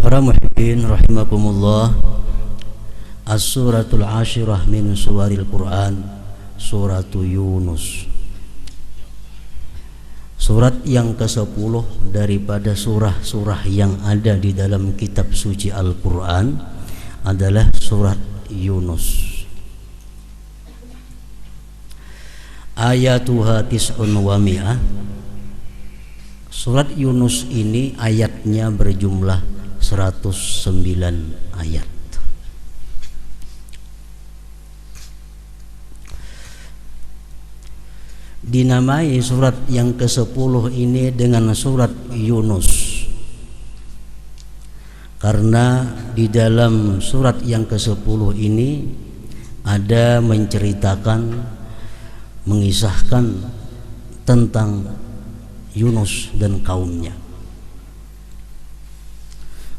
Para muhibbin rahimakumullah, As-suratul ashirah min suwaril Quran, suratu Yunus. Surat yang ke-10 daripada surah-surah yang ada di dalam kitab suci Al-Quran adalah surat Yunus. Ayatuha tis'un wa mi'ah. Surat Yunus ini ayatnya berjumlah 109 ayat. Dinamai surat yang ke-10 ini dengan surat Yunus karena di dalam surat yang ke-10 ini ada mengisahkan tentang Yunus dan kaumnya,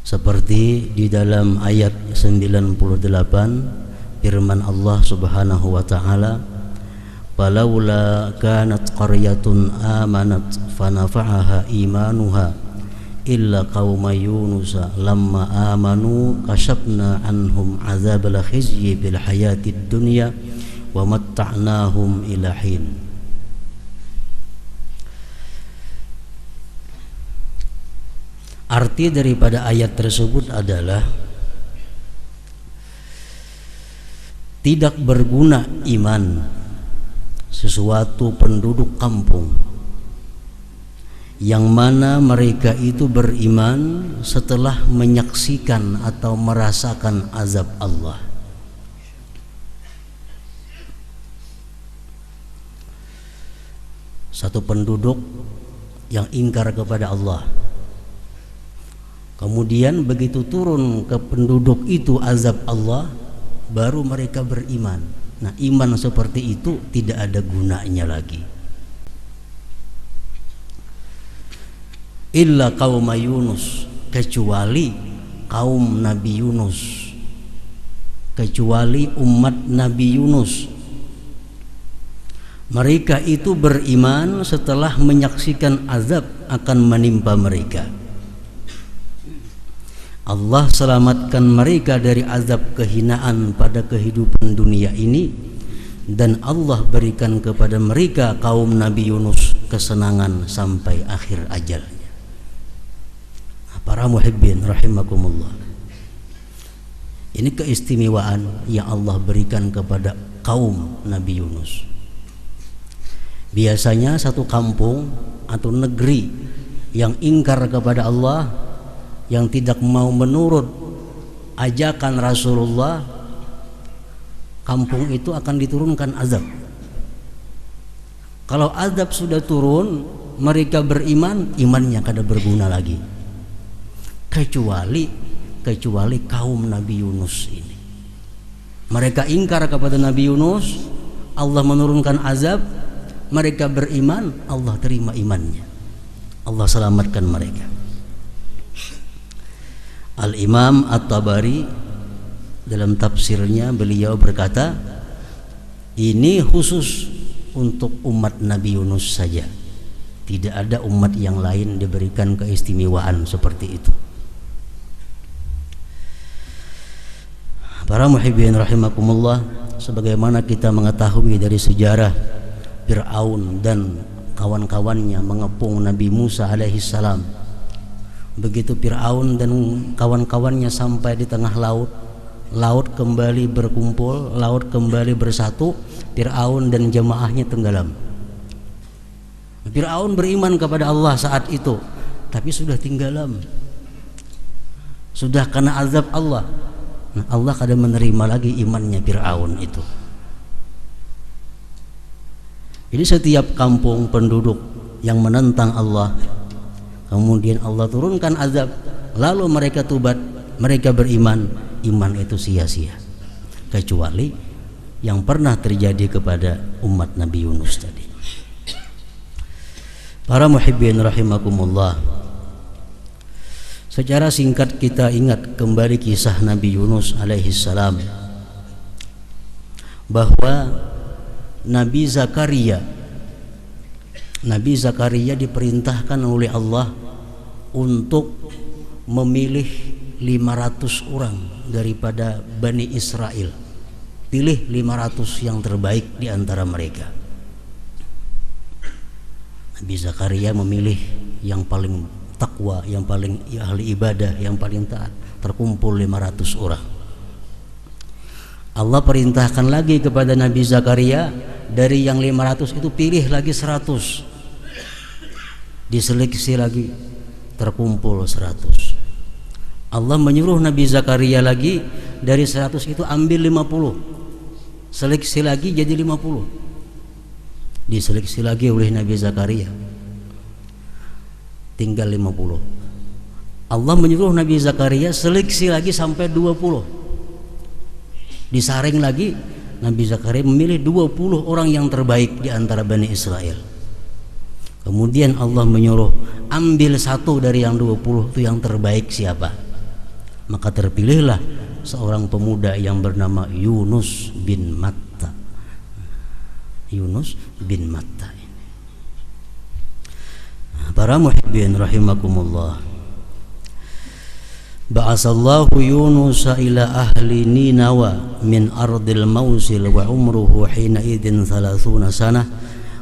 seperti di dalam ayat 98 firman Allah Subhanahu wa taala, "Falaula kanat qaryatun amanat fanafa'aha imanuha illa qauma Yunus lamma amanu kasyafna anhum azabal khizyi bil hayatid dunya wa matta'nahum ila hin." Arti daripada ayat tersebut adalah tidak berguna iman sesuatu penduduk kampung yang mana mereka itu beriman setelah menyaksikan atau merasakan azab Allah. Satu penduduk yang ingkar kepada Allah, kemudian begitu turun ke penduduk itu azab Allah, baru mereka beriman. Nah, iman seperti itu tidak ada gunanya lagi. Illa qaum Yunus, kecuali kaum Nabi Yunus, kecuali umat Nabi Yunus. Mereka itu beriman setelah menyaksikan azab akan menimpa mereka. Allah selamatkan mereka dari azab kehinaan pada kehidupan dunia ini, dan Allah berikan kepada mereka kaum Nabi Yunus kesenangan sampai akhir ajalnya. Para muhibbin rahimakumullah, ini keistimewaan yang Allah berikan kepada kaum Nabi Yunus. Biasanya satu kampung atau negeri yang ingkar kepada Allah, yang tidak mau menurut ajakan Rasulullah, kampung itu akan diturunkan azab. Kalau azab sudah turun, mereka beriman, imannya kada berguna lagi. Kecuali kaum Nabi Yunus ini. Mereka ingkar kepada Nabi Yunus, Allah menurunkan azab, mereka beriman, Allah terima imannya, Allah selamatkan mereka. Al-Imam At-Tabari dalam tafsirnya beliau berkata, ini khusus untuk umat Nabi Yunus saja, tidak ada umat yang lain diberikan keistimewaan seperti itu. Para muhibbin rahimakumullah, sebagaimana kita mengetahui dari sejarah Fir'aun dan kawan-kawannya mengepung Nabi Musa alaihissalam. Begitu Fir'aun dan kawan-kawannya sampai di tengah laut, laut kembali berkumpul, laut kembali bersatu, Fir'aun dan jemaahnya tenggelam. Fir'aun beriman kepada Allah saat itu, tapi sudah tenggelam, sudah kena azab Allah. Nah, Allah kada menerima lagi imannya Fir'aun itu. Jadi setiap kampung penduduk yang menentang Allah, kemudian Allah turunkan azab, lalu mereka tobat, mereka beriman, iman itu sia-sia. Kecuali yang pernah terjadi kepada umat Nabi Yunus tadi. Para muhibbin rahimakumullah, secara singkat kita ingat kembali kisah Nabi Yunus alaihissalam, bahwa Nabi Zakaria diperintahkan oleh Allah untuk memilih 500 orang daripada Bani Israel. Pilih 500 yang terbaik di antara mereka. Nabi Zakaria memilih yang paling takwa, yang paling ahli ibadah, yang paling taat. Terkumpul 500 orang. Allah perintahkan lagi kepada Nabi Zakaria, dari yang 500 itu pilih lagi 100. Diseleksi lagi, terkumpul 100. Allah menyuruh Nabi Zakaria lagi, dari 100 itu ambil 50. Seleksi lagi jadi 50. Diseleksi lagi oleh Nabi Zakaria, tinggal 50. Allah menyuruh Nabi Zakaria seleksi lagi sampai 20. Disaring lagi, Nabi Zakaria memilih 20 orang yang terbaik di antara Bani Israel. Kemudian Allah menyuruh ambil satu dari yang 20 itu yang terbaik siapa? Maka terpilihlah seorang pemuda yang bernama Yunus bin Matta. Yunus bin Matta ini. Para muhibbin rahimakumullah. Ba'asallahu Yunus ila ahli Ninawa min ardil Mausil wa umruhu hina idin 30 sanah.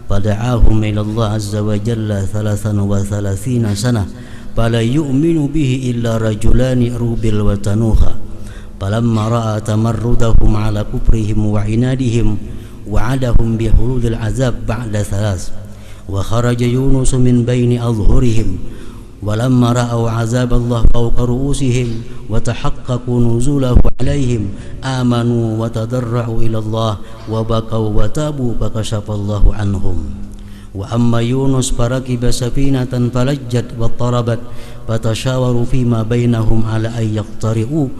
Fada'ahum ila Allah azza wa jalla 33 sanah. Fala yu'minu bihi illa rajulani rubil wa tanuha. Falamma ra'a tamarrudahum ala kufrihim wa inadihim wa'adahum bihuludil azab ba'da 3. Wa kharaja Yunus min baini adhhurihim. Walamma ra'au 'azab Allah fawqa ru'usihim wa tahaqqaqu nuzulahu 'alaihim amanu wa tadarra'u ila Allah wa baqaw wa tabu fakashafallahu anhum. Wa amma Yunus farakiba safinatan falajjat wa tarabat fatashawaru fima bainahum ala ay yaqtari'u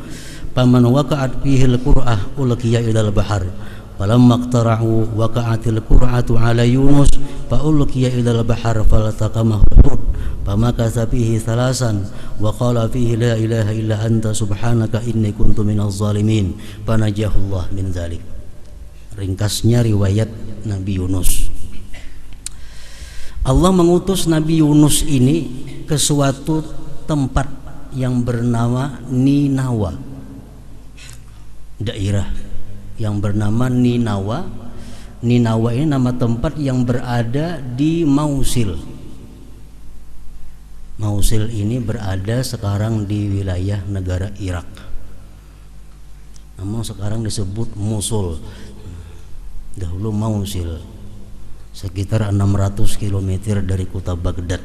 faman waqa'at fihi al-qur'ah ulqiya ila al-bahr falamma iqtara'u waqa'atil qur'atu ala Yunus fa ulqiya ila al-bahr falataqamahu hut famakatha fihi 3 wa qala fihi la ilaha illa anta subhanaka inni kuntu minaz zalimin fanajahullah min dzalik. Ringkasnya riwayat Nabi Yunus. Allah mengutus Nabi Yunus ini ke suatu tempat yang bernama Ninawa, daerah yang bernama Ninawa. Ninawa ini nama tempat yang berada di Mausil. Mausil ini berada sekarang di wilayah negara Irak. Namun sekarang disebut Mosul. Dahulu Mausil. Sekitar 600 km dari kota Baghdad.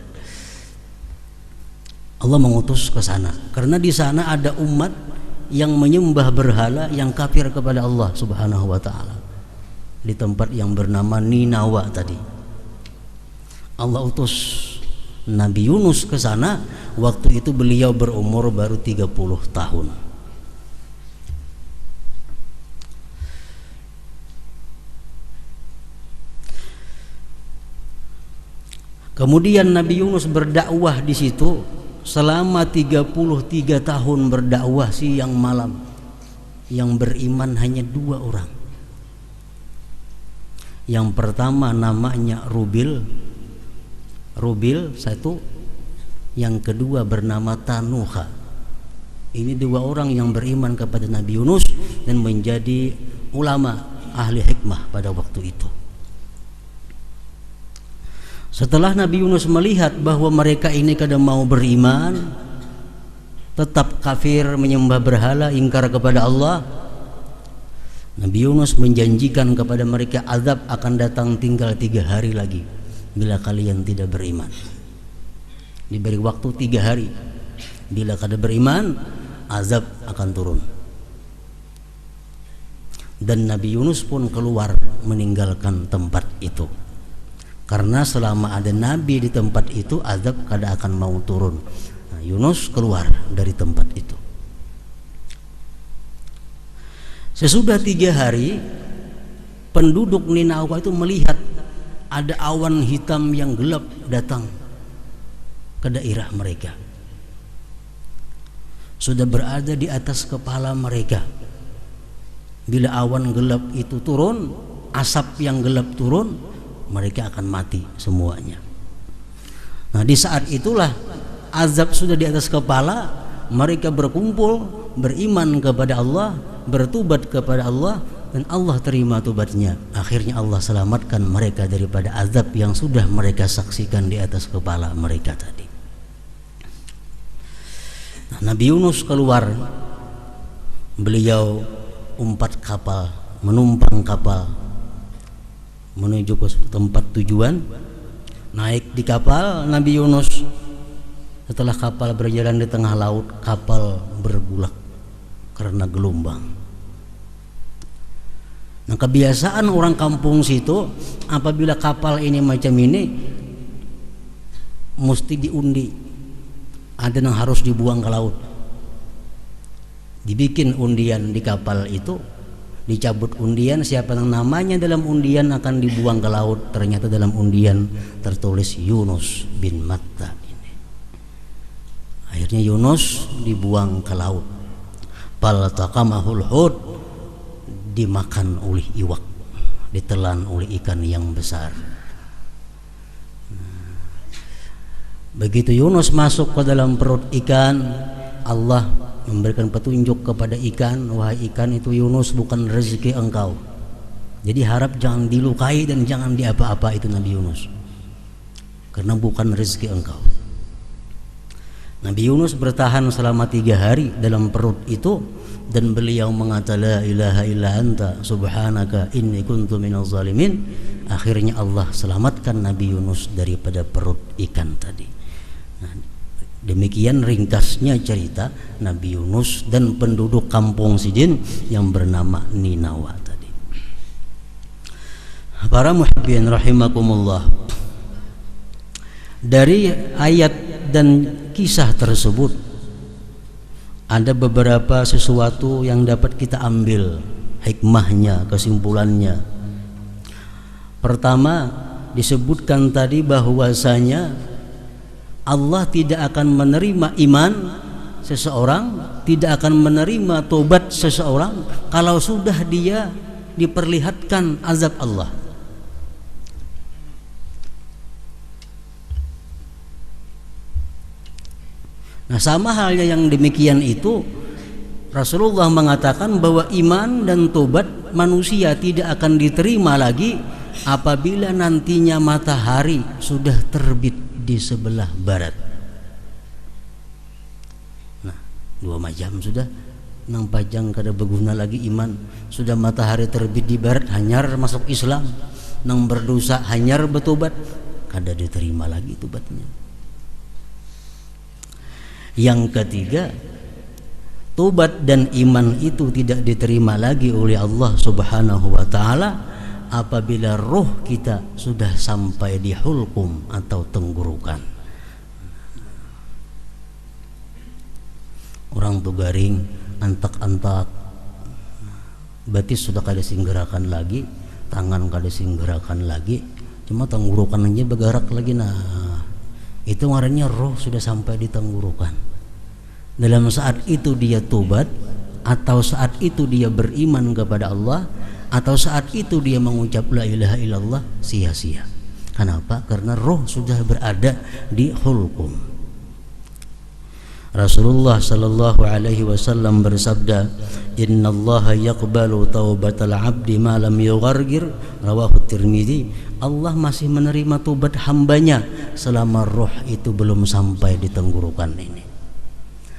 Allah mengutus ke sana karena di sana ada umat yang menyembah berhala, yang kafir kepada Allah Subhanahu wa taala. Di tempat yang bernama Ninawa tadi. Allah utus Nabi Yunus ke sana. Waktu itu beliau berumur baru 30 tahun. Kemudian Nabi Yunus berdakwah di situ selama 33 tahun berdakwah siang malam. Yang beriman hanya 2 orang. Yang pertama namanya Rubil satu. Yang kedua bernama Tanuha. Ini 2 orang yang beriman kepada Nabi Yunus dan menjadi ulama ahli hikmah pada waktu itu. Setelah Nabi Yunus melihat bahwa mereka ini kadang mau beriman, tetap kafir, menyembah berhala, ingkar kepada Allah, Nabi Yunus menjanjikan kepada mereka azab akan datang tinggal 3 hari lagi bila kalian tidak beriman. Diberi waktu 3 hari. Bila kalian beriman, azab akan turun. Dan Nabi Yunus pun keluar meninggalkan tempat itu. Karena selama ada Nabi di tempat itu, azab kada akan mau turun. Nah, Yunus keluar dari tempat itu. Sesudah 3 hari, penduduk Ninawa itu melihat ada awan hitam yang gelap datang ke daerah mereka. Sudah berada di atas kepala mereka. Bila awan gelap itu turun, asap yang gelap turun, mereka akan mati semuanya. Nah, di saat itulah azab sudah di atas kepala, mereka berkumpul beriman kepada Allah, bertobat kepada Allah, dan Allah terima tobatnya. Akhirnya Allah selamatkan mereka daripada azab yang sudah mereka saksikan di atas kepala mereka tadi. Nah, Nabi Yunus keluar, beliau umpat kapal, menumpang kapal menuju ke tempat tujuan. Naik di kapal Nabi Yunus. Setelah kapal berjalan di tengah laut, kapal bergulak karena gelombang. Nah, kebiasaan orang kampung situ, apabila kapal ini macam ini mesti diundi, ada yang harus dibuang ke laut. Dibikin undian di kapal itu, dicabut undian, siapa yang namanya dalam undian akan dibuang ke laut. Ternyata dalam undian tertulis Yunus bin Matta ini. Akhirnya Yunus dibuang ke laut. Faltaqamahul hut, dimakan oleh iwak, ditelan oleh ikan yang besar. Begitu Yunus masuk ke dalam perut ikan, Allah memberikan petunjuk kepada ikan, wahai ikan, itu Yunus bukan rezeki engkau. Jadi harap jangan dilukai dan jangan diapa-apa itu Nabi Yunus, karena bukan rezeki engkau. Nabi Yunus bertahan selama 3 hari dalam perut itu, dan beliau mengatakan la ilaha illa anta subhanaka inni kuntu minaz zalimin. Akhirnya Allah selamatkan Nabi Yunus daripada perut ikan tadi. Nah, demikian ringkasnya cerita Nabi Yunus dan penduduk kampung Sidin yang bernama Ninawa tadi. Para muhibbin rahimakumullah, dari ayat dan kisah tersebut ada beberapa sesuatu yang dapat kita ambil hikmahnya, kesimpulannya. Pertama, disebutkan tadi bahwasanya Allah tidak akan menerima iman seseorang, tidak akan menerima tobat seseorang kalau sudah dia diperlihatkan azab Allah. Nah, sama halnya yang demikian itu, Rasulullah mengatakan bahwa iman dan tobat manusia tidak akan diterima lagi apabila nantinya matahari sudah terbit di sebelah barat. Nah, 2 jam sudah, nang pajang kada berguna lagi iman. Sudah matahari terbit di barat, hanyar masuk Islam. Nang berdosa hanyar bertobat, kada diterima lagi tobatnya. Yang ketiga, tobat dan iman itu tidak diterima lagi oleh Allah Subhanahu wa taala apabila roh kita sudah sampai di hulqum atau tenggorokan. Orang tuh garing, antak-antak, batis sudah kada singgerakan lagi, tangan kada singgerakan lagi, cuma tenggorokan aja bergerak lagi. Nah, itu ngarannya roh sudah sampai di tenggorokan. Dalam saat itu dia tobat, atau saat itu dia beriman kepada Allah, atau saat itu dia mengucap la ilaha illallah, sia-sia. Kenapa? Karena roh sudah berada di hulqum. Rasulullah sallallahu alaihi wasallam bersabda, innallaha yaqbalu taubatal abdi ma lam yughargir, rawahu Tirmidzi. Allah masih menerima tobat hambanya selama roh itu belum sampai di tenggorokan ini.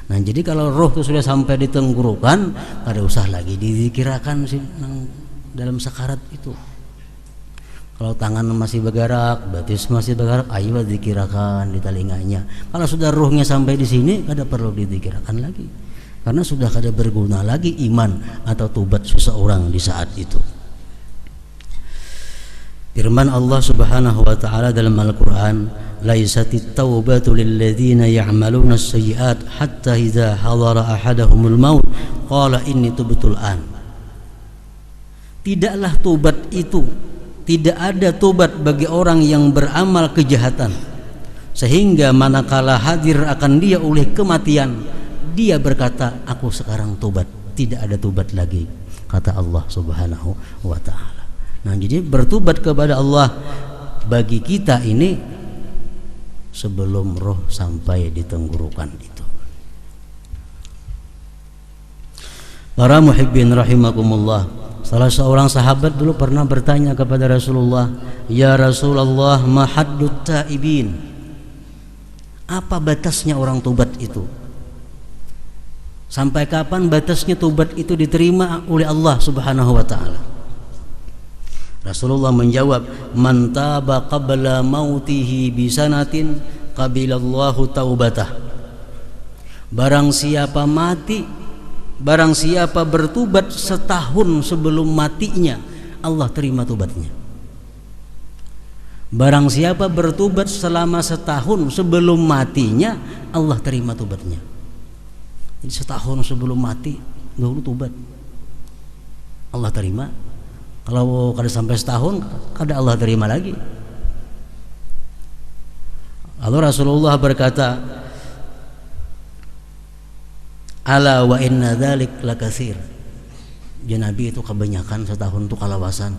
Nah, jadi kalau roh itu sudah sampai di tenggorokan, kada usah lagi dizikirakan dalam sakarat itu. Kalau tangan masih bergerak, batis masih bergerak, ayo dizikirakan di telinganya. Kalau sudah rohnya sampai di sini, kada perlu dizikirakan lagi, karena sudah kada berguna lagi iman atau tobat seseorang di saat itu. Firman Allah Subhanahu wa taala dalam Al-Qur'an, laisatit taubatu lil ladzina ya'maluna as-sayyi'at hatta idza hadara ahadahumul maut qala inni tubtul an. Tidaklah tobat itu, tidak ada tobat bagi orang yang beramal kejahatan sehingga manakala hadir akan dia oleh kematian, dia berkata, aku sekarang tobat. Tidak ada tobat lagi, kata Allah Subhanahu wa taala. Nah, jadi bertobat kepada Allah bagi kita ini sebelum roh sampai di tenggorokan itu. Para muhibbin rahimakumullah, salah seorang sahabat dulu pernah bertanya kepada Rasulullah, "Ya Rasulullah, ma haddut taibin?" Apa batasnya orang tobat itu? Sampai kapan batasnya tobat itu diterima oleh Allah Subhanahu wa taala? Rasulullah menjawab, "Man taba qabla mautihi bi sanatin qabilallahu taubatah." Barang siapa bertobat setahun sebelum matinya, Allah terima tobatnya. Barang siapa bertobat selama setahun sebelum matinya, Allah terima tobatnya. Jadi setahun sebelum mati dulu tobat, Allah terima. Kalau kada sampai setahun, kada Allah terima lagi. Lalu Rasulullah berkata, "Ala wa inna dzalik lakatsir." Ya Nabi, itu kebanyakan setahun itu kalawasan.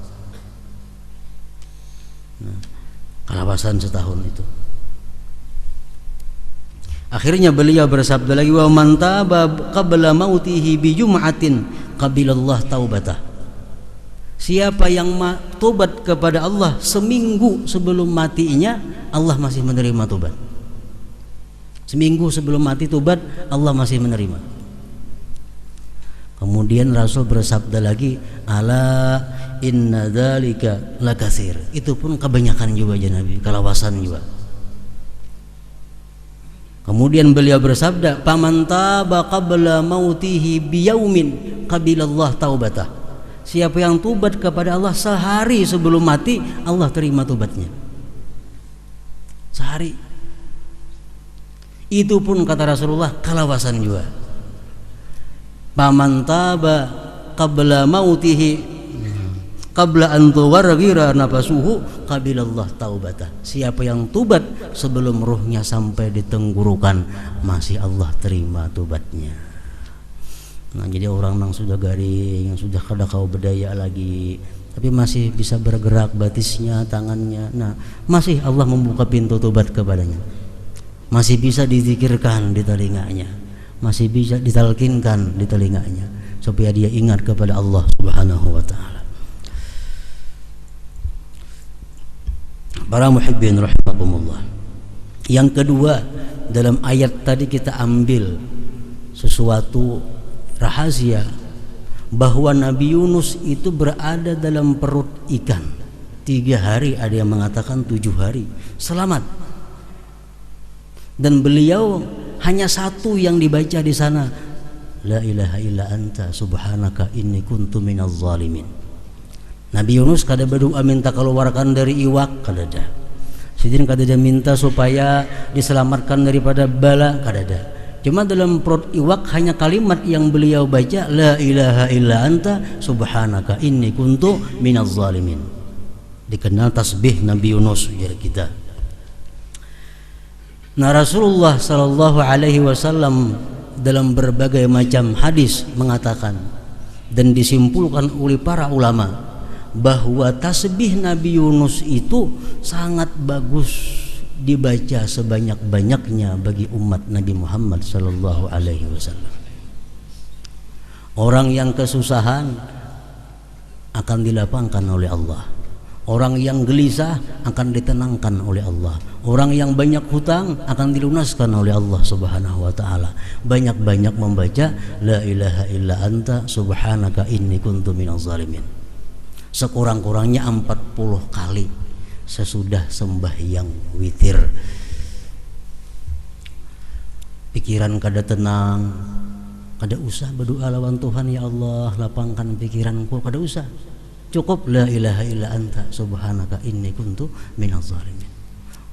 Kalawasan setahun itu. Akhirnya beliau bersabda lagi, "Wa man taba qabla mautihi bi jum'atin qabilallah taubatah." Siapa yang tobat kepada Allah seminggu sebelum matinya, Allah masih menerima tobat. Seminggu sebelum mati tobat, Allah masih menerima. Kemudian Rasul bersabda lagi, "Ala inna dzalika lakatsir." Itu pun kebanyakan juga ya Nabi, kalawasan juga. Kemudian beliau bersabda, "Faman taba qabla mautihi biyaumin qabilallah taubatah." Siapa yang tobat kepada Allah sehari sebelum mati, Allah terima tobatnya. Sehari. Itu pun kata Rasulullah kalawasan juga. Faman taba qabla mautihi qabla an tuwarghira nafasuhu qabilallah taubatah. Siapa yang tobat sebelum ruhnya sampai di tenggorokan, masih Allah terima tobatnya. Nah, jadi orang yang sudah garing, yang sudah kada kau berdaya lagi, tapi masih bisa bergerak batisnya, tangannya, nah masih Allah membuka pintu tobat kepadanya. Masih bisa dizikirkan di telinganya, masih bisa ditalkinkan di telinganya, supaya dia ingat kepada Allah Subhanahu wa ta'ala. Para muhibbin rahimakumullah, yang kedua, dalam ayat tadi kita ambil sesuatu rahasia bahwa Nabi Yunus itu berada dalam perut ikan 3 hari, ada yang mengatakan 7 hari, selamat. Dan beliau hanya satu yang dibaca di sana, la ilaha illa anta subhanaka inni kuntu minaz zalimin. Nabi Yunus kada berdoa minta keluarkan dari iwak, kada ada. Sidin kada ada minta supaya diselamatkan daripada bala, kada ada. Cuma dalam perut iwak hanya kalimat yang beliau baca, la ilaha illa anta subhanaka inni kuntu minaz zalimin. Dikenal tasbih Nabi Yunus biar kita. Nah, Rasulullah sallallahu alaihi wasallam dalam berbagai macam hadis mengatakan dan disimpulkan oleh para ulama bahwa tasbih Nabi Yunus itu sangat bagus dibaca sebanyak-banyaknya bagi umat Nabi Muhammad sallallahu alaihi wasallam. Orang yang kesusahan akan dilapangkan oleh Allah. Orang yang gelisah akan ditenangkan oleh Allah. Orang yang banyak hutang akan dilunaskan oleh Allah Subhanahu wa taala. Banyak-banyak membaca la ilaha illa anta subhanaka inni kuntu minaz zalimin. Sekurang-kurangnya 40 kali sesudah sembahyang witir. Pikiran kada tenang, kada usah berdoa lawan Tuhan, ya Allah lapangkan pikiranku, kada usah. Cukup la ilaha illa anta subhanaka inni kuntu minaz zalimin.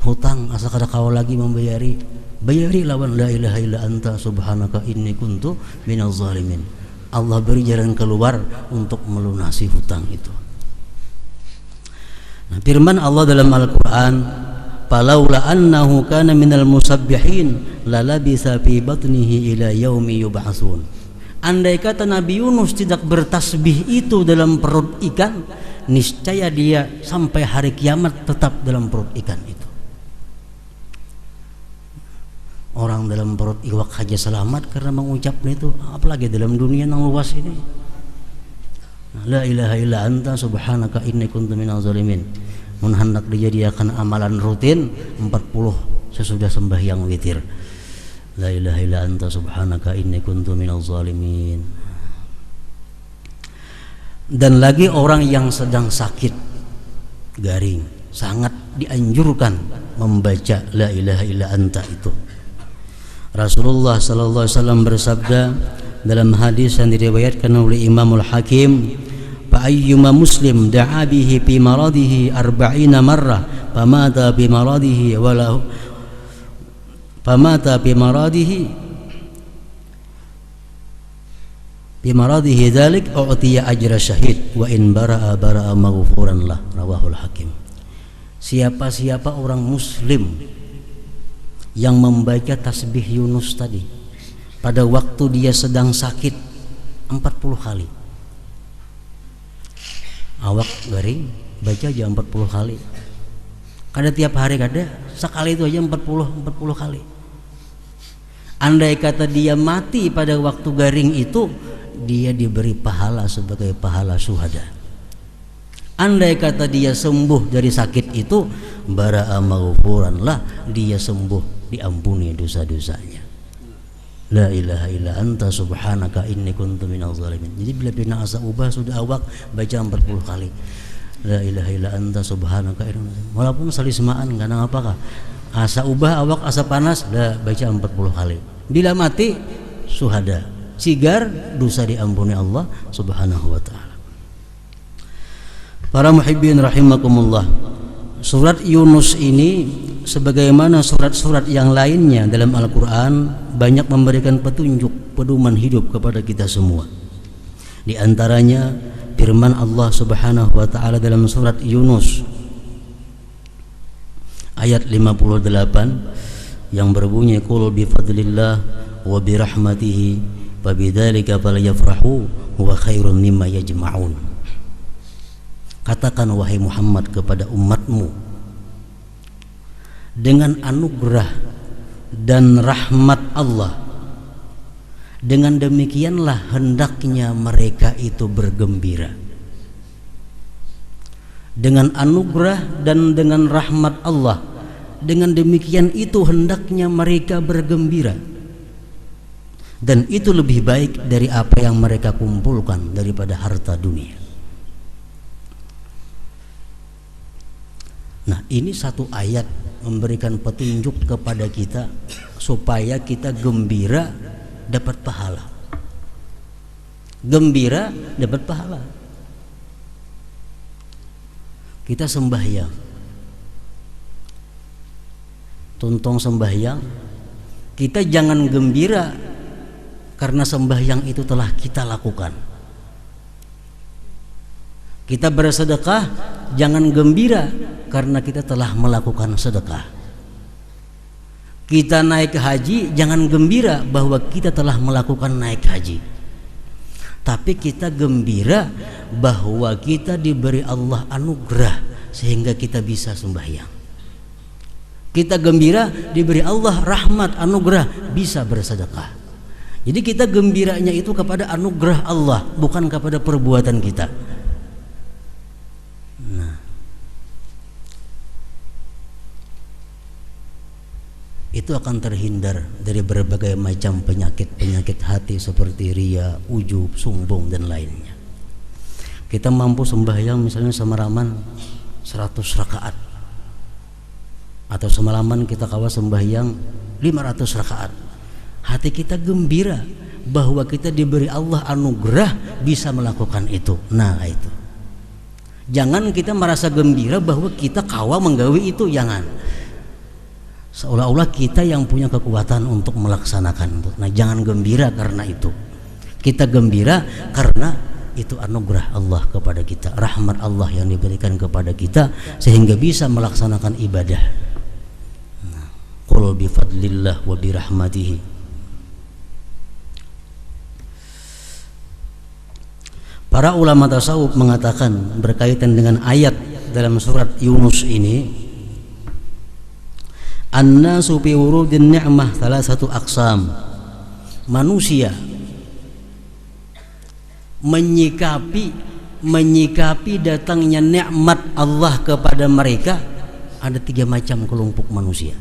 Hutang asa kada kau lagi membayari, bayari lawan la ilaha illa anta subhanaka inni kuntu minaz zalimin. Allah beri jalan keluar untuk melunasi hutang itu. Nah, firman Allah dalam Al-Quran, "Falaula annahu kana minal musabbihin lalabisa fi batnihi ila yaumi yub'atsun." Andai kata Nabi Yunus tidak bertasbih itu dalam perut ikan, niscaya dia sampai hari kiamat tetap dalam perut ikan itu. Orang dalam perut iwak saja selamat karena mengucapnya itu, apalagi dalam dunia yang luas ini. La ilaha illa anta subhanaka inni kuntu minaz zalimin. Mun hendak dijadikan amalan rutin 40 sesudah sembahyang witir. La ilaha illa anta subhanaka inni kuntu minaz zalimin. Dan lagi orang yang sedang sakit garing, sangat dianjurkan membaca la ilaha illa anta itu. Rasulullah sallallahu alaihi wasallam bersabda dalam hadis yang diriwayatkan oleh Imamul Hakim, fa ayyuma muslim da'a bihi fi maradihi 40 marrah famata bi maradihi walahu famata bi maradihi dzalik u'tiya ajra syahid wa in bara'a maghfuran lah, rawahul Hakim. Siapa-siapa orang muslim yang membaca tasbih Yunus tadi pada waktu dia sedang sakit 40 kali, awak garing, baca aja 40 kali. Kada tiap hari, kada sekali itu aja 40 kali. Andai kata dia mati pada waktu garing itu, dia diberi pahala sebagai pahala syuhada. Andai kata dia sembuh dari sakit itu, bara'a maghfuran lah, dia sembuh, diampuni dosa-dosanya. La ilaha illa anta subhanaka inni kuntu minaz zalimin. Jadi bila bina asa ubah sudah awak baca 40 kali. La ilaha illa anta subhanaka inni, walaupun salismaan karena apakah asa ubah awak asa panas dah baca 40 kali. Bila mati syuhada, sigar dosa diampuni Allah subhanahu wa ta'ala. Para muhibbin rahimakumullah, surat Yunus ini sebagaimana surat-surat yang lainnya dalam Al-Quran banyak memberikan petunjuk, pedoman hidup kepada kita semua. Di antaranya firman Allah subhanahu wa ta'ala dalam surat Yunus ayat 58 yang berbunyi, qul bi fadlillah wa bi rahmatihi fa bidzalika falyafrahu huwa khairun mimma yajma'un. Katakan wahai Muhammad kepada umatmu, dengan anugerah dan rahmat Allah, dengan demikianlah hendaknya mereka itu bergembira. Dengan anugerah dan dengan rahmat Allah, dengan demikian itu hendaknya mereka bergembira. Dan itu lebih baik dari apa yang mereka kumpulkan daripada harta dunia. Nah, ini satu ayat memberikan petunjuk kepada kita supaya kita gembira dapat pahala. Gembira dapat pahala. Kita sembahyang, tuntung sembahyang, kita jangan gembira karena sembahyang itu telah kita lakukan. Kita bersedekah, jangan gembira karena kita telah melakukan sedekah. Kita naik haji, jangan gembira bahwa kita telah melakukan naik haji, tapi kita gembira bahwa kita diberi Allah anugerah sehingga kita bisa sembahyang. Kita gembira diberi Allah rahmat, anugerah, bisa bersedekah. Jadi kita gembiranya itu kepada anugerah Allah, bukan kepada perbuatan kita. Itu akan terhindar dari berbagai macam penyakit hati seperti ria, ujub, sombong dan lainnya. Kita mampu sembahyang misalnya semalaman 100 rakaat, atau semalaman kita kawa sembahyang 500 rakaat. Hati kita gembira bahwa kita diberi Allah anugerah bisa melakukan itu. Nah, itu. Jangan kita merasa gembira bahwa kita kawa menggawi itu, jangan. Seolah-olah kita yang punya kekuatan untuk melaksanakan itu. Nah, jangan gembira karena itu. Kita gembira karena itu anugerah Allah kepada kita, rahmat Allah yang diberikan kepada kita sehingga bisa melaksanakan ibadah. Qul bi fadlillah wa bi rahmatihi. Para ulama tasawuf mengatakan berkaitan dengan ayat dalam surat Yunus ini, An-nasu fi wurudin ni'mah thalathatu aqsam. Manusia menyikapi datangnya nikmat Allah kepada mereka ada 3 macam kelompok manusia.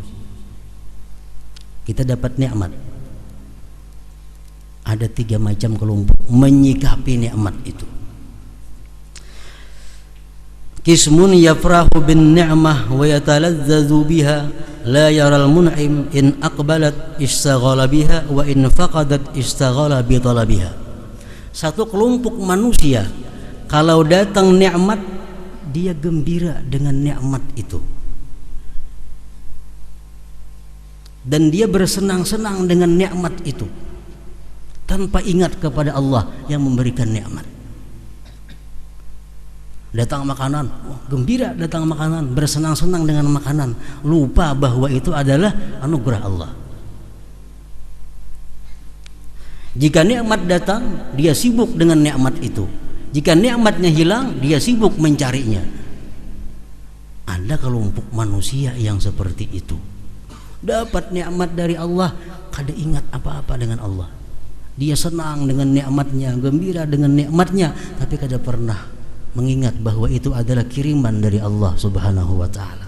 Kita dapat nikmat, ada 3 macam kelompok menyikapi nikmat itu. Qismun yafrahu bin ni'mah wa yatalazzazu biha la yaral mun'im in aqbalat istaghala biha wa in faqadat istaghala bi talabiha. Satu kelompok manusia kalau datang nikmat dia gembira dengan nikmat itu dan dia bersenang-senang dengan nikmat itu tanpa ingat kepada Allah yang memberikan nikmat. Datang makanan, gembira datang makanan, bersenang-senang dengan makanan, lupa bahwa itu adalah anugerah Allah. Jika nikmat datang, dia sibuk dengan nikmat itu. Jika nikmatnya hilang, dia sibuk mencarinya. Ada kelompok manusia yang seperti itu. Dapat nikmat dari Allah, kada ingat apa-apa dengan Allah. Dia senang dengan nikmatnya, gembira dengan nikmatnya, tapi kada pernah mengingat bahwa itu adalah kiriman dari Allah Subhanahu wa taala.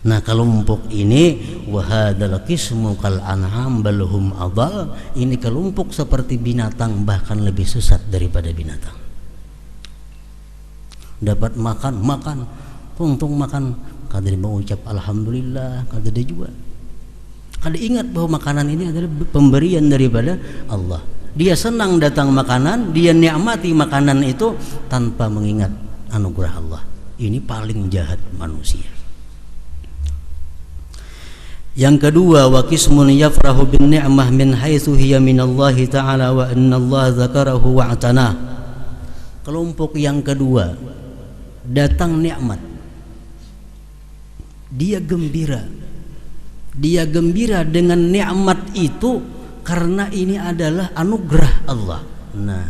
Nah, kelompok ini wahadal qismu kal an'am bal hum adall, ini kelompok seperti binatang bahkan lebih sesat daripada binatang. Dapat makan, untung makan, kada mau ucap alhamdulillah, kada ada juga. Kada ingat bahwa makanan ini adalah pemberian daripada Allah. Dia senang datang makanan, dia nikmati makanan itu tanpa mengingat anugerah Allah. Ini paling jahat manusia. Yang kedua, wa qismun yafrahu bin ni'mah min haitsu hiya minallahi ta'ala wa innallaha dzakarahu wa atana. Kelompok yang kedua, datang nikmat, dia gembira dengan nikmat itu karena ini adalah anugerah Allah. Nah,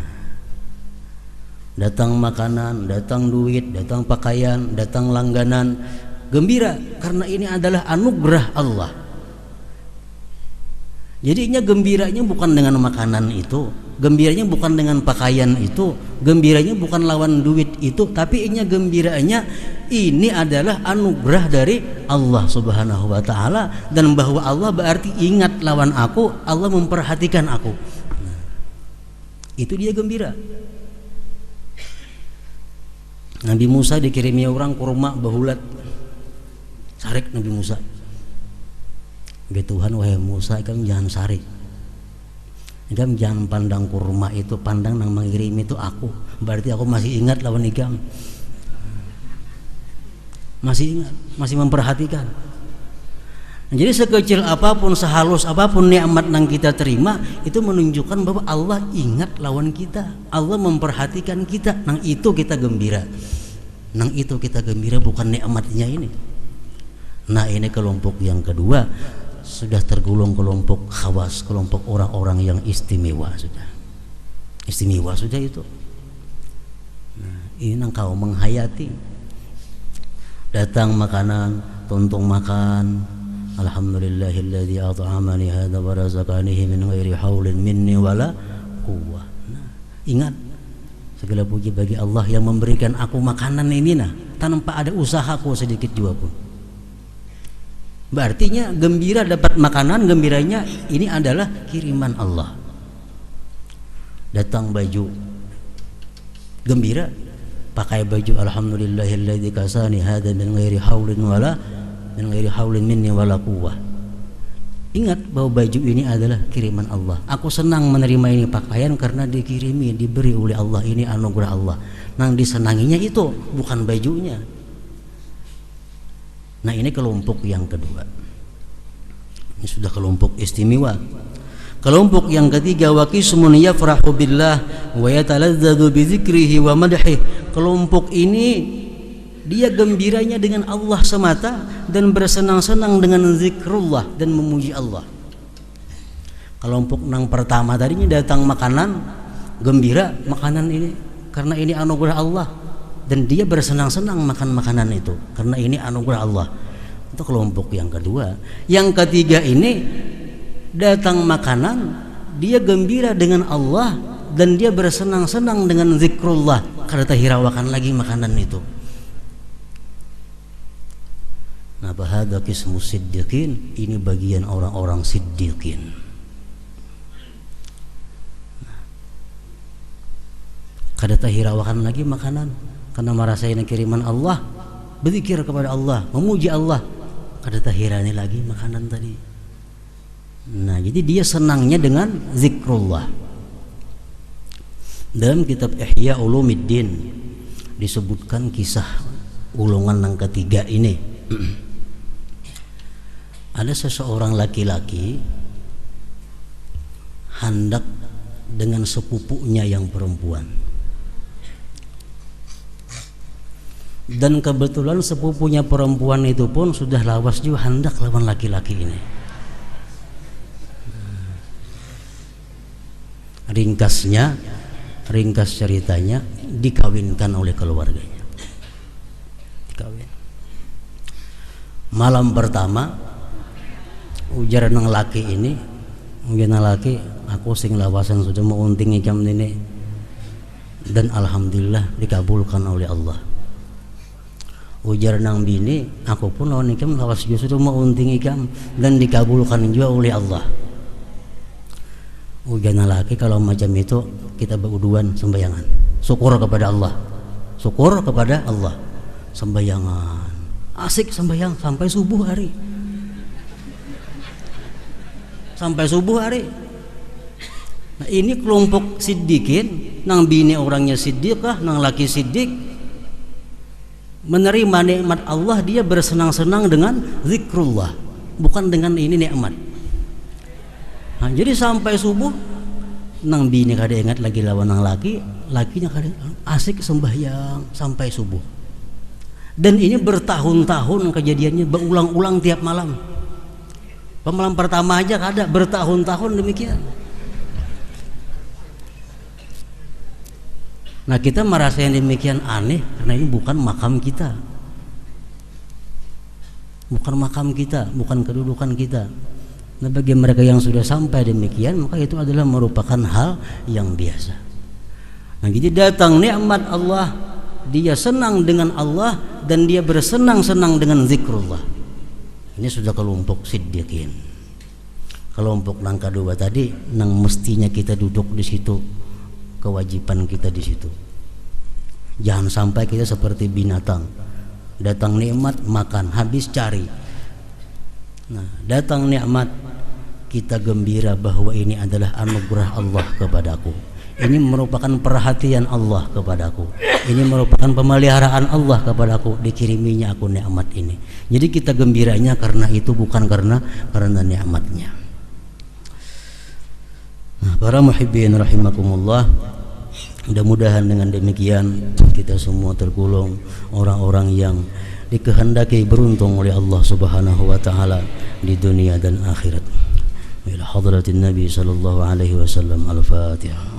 datang makanan, datang duit, datang pakaian, datang langganan, gembira karena ini adalah anugerah Allah. Jadinya gembiranya bukan dengan makanan itu, gembiranya bukan dengan pakaian itu, gembiranya bukan lawan duit itu, tapi gembiranya ini adalah anugerah dari Allah Subhanahu wa taala, dan bahwa Allah berarti ingat lawan aku, Allah memperhatikan aku. Nah, itu dia gembira. Nabi Musa dikirimi orang kurma bahulat. Sarik Nabi Musa. Be Tuhan, wahai Musa, kamu jangan sarik. Kamu jangan pandang kurma itu, pandang nang mengirim itu aku. Berarti aku masih ingat lawan ikam. Masih ingat, masih memperhatikan. Nah, jadi sekecil apapun, sehalus apapun nikmat yang kita terima, itu menunjukkan bahwa Allah ingat lawan kita, Allah memperhatikan kita. Nang itu kita gembira. Nang itu kita gembira, bukan nikmatnya ini. Nah, ini kelompok yang kedua, sudah tergolong kelompok khawas, kelompok orang-orang yang istimewa sudah. Istimewa sudah itu. Nah, ini nang kau menghayati. Datang makanan, tuntung makan. Alhamdulillahilladzi at'amani hadza wa razaqanihi min ghairi haulin minni wala quwwah. Nah, ingat segala puji bagi Allah yang memberikan aku makanan ini tanpa ada usahaku sedikit juga pun. Berartinya gembira dapat makanan, gembiranya ini adalah kiriman Allah. Datang baju, gembira, pakai baju alhamdulillahilladzi kasani hadza min ghairi haulin minni wala quwwah. Ingat bahwa baju ini adalah kiriman Allah. Aku senang menerima ini pakaian karena dikirimi, diberi oleh Allah, ini anugerah Allah. Nang disenanginya itu bukan bajunya. Nah, ini kelompok yang kedua. Ini sudah kelompok istimewa. Kelompok yang ketiga, wa qismun yafrahu billah wa yataladzadu bi dzikrihi wa madhihi. Kelompok ini dia gembiranya dengan Allah semata dan bersenang-senang dengan zikrullah dan memuji Allah. Kelompok yang pertama tadinya datang makanan, gembira makanan ini karena ini anugerah Allah, dan dia bersenang-senang makan makanan itu karena ini anugerah Allah. Itu kelompok yang kedua. Yang ketiga ini datang makanan, dia gembira dengan Allah dan dia bersenang-senang dengan zikrullah, karena terhirawakan lagi makanan itu. Nah, bahada qismu siddiqin, ini bagian orang-orang siddiqin. Kada terhirawakan lagi makanan karena merasakan kiriman Allah, berzikir kepada Allah, memuji Allah, kada terhirani lagi makanan tadi. Nah, jadi dia senangnya dengan zikrullah. Dalam kitab Ihya Ulumuddin disebutkan kisah ulungan yang ketiga ini. Ada seseorang laki-laki hendak dengan sepupunya yang perempuan, dan kebetulan sepupunya perempuan itu pun sudah lawas juga hendak lawan laki-laki ini. Ringkas ceritanya, dikawinkan oleh keluarganya. Dikawin. Malam pertama ujar nang laki ini, mungkin laki, aku sing lawasan sudah mau unting ikam ini, dan alhamdulillah dikabulkan oleh Allah. Ujar nang bini, aku pun lawan ikam lawas juga sudah mau unting ikam dan dikabulkan juga oleh Allah. Ujar nang laki, kalau macam itu kita beruduan sembayangan, syukur kepada Allah, syukur kepada Allah, sembayangan, asik sembayang sampai subuh hari, sampai subuh hari. Nah, ini kelompok siddiqin, nang bini orangnya siddiqah, nang laki siddiq, menerima nikmat Allah, dia bersenang-senang dengan zikrullah, bukan dengan ini nikmat. Nah, jadi sampai subuh nang bini kada ingat lagi lawan nang laki, lakinya kada asik sembahyang sampai subuh. Dan ini bertahun-tahun kejadiannya, berulang-ulang tiap malam. Malam pertama aja kada, bertahun-tahun demikian. Nah, kita merasa yang demikian aneh karena ini bukan makam kita, bukan makam kita, bukan kedudukan kita. Nah, bagi mereka yang sudah sampai demikian, maka itu adalah merupakan hal yang biasa. Nah, jadi datang nikmat Allah, dia senang dengan Allah dan dia bersenang-senang dengan zikrullah. Ini sudah kelompok siddiqin. Kelompok yang kedua tadi, nang mestinya kita duduk di situ, kewajiban kita di situ. Jangan sampai kita seperti binatang, datang nikmat makan, habis cari. Nah, datang nikmat kita gembira bahwa ini adalah anugerah Allah kepadaku, ini merupakan perhatian Allah kepadaku, ini merupakan pemeliharaan Allah kepadaku, dikiriminya aku nikmat ini. Jadi kita gembiranya karena itu, bukan karena nikmatnya. Nah, para muhibbin rahimakumullah, mudah-mudahan dengan demikian kita semua tergolong orang-orang yang dikehendaki beruntung oleh Allah Subhanahu wa taala di dunia dan akhirat. Ila hadratin Nabi sallallahu alaihi wasallam. Al-Fatihah.